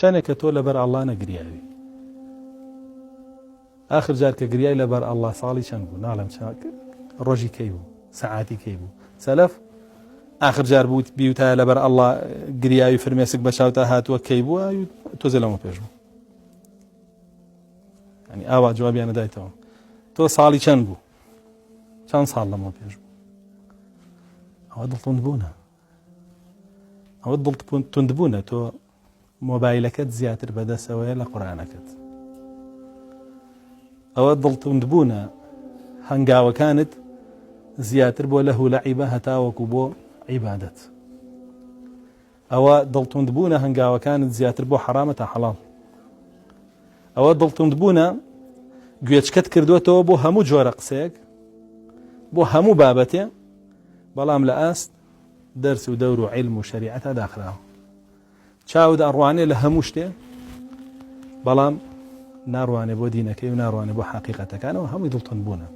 چەندێکە تۆ لەبەر ئەڵڵا نەگریاوی آخر جار کە گریای لەبەر ئەڵڵا ساڵی چەند بوو ناڵم ڕۆژی کەی بوو سەعاتی کەی بوو سەلەف آخر جار بوو بیوتە لەبەر ئەڵڵا گریاوی فرمێسک بە چاوتە هاتووە کەی بووە تۆزە لەمە پێش بوو ینی ئاوا جوابیان نەدایتەوە تۆ ساڵی چەند بوو چەند ساڵ لەمە پێش بوو ئەوە دڵتوندبوونە ئەوە دڵتوندبوونە تۆ مۆبایلەکەت زیاتر بەدەستەوەیە لە قورئانەکەت ئەوە دڵتوندبوونە هەنگاوەکانت زیاتر بۆ لەهو لەعیبە هەتاوەکو بۆ عیبادەت ئەوە دڵتوندبوونە هەنگاوەکانت زیاتر بۆ حەرامە تا حەڵاڵ ئەوە دڵتوندبوونە گوێچکەت کردوێتەوە بۆ هەموو جۆرە قسەیەک بۆ هەموو بابەتێ بەڵام لە ئاست دەرس و دەور و عیلم و شەریعەتە داخراوە چاود ئەڕوانێ لە هەموو شتێ بەڵام ناڕوانێ بۆ دینەکەی و ناڕوانێ بۆ حەقیقەتەکانەوە هەمووی دڵتوندبوونە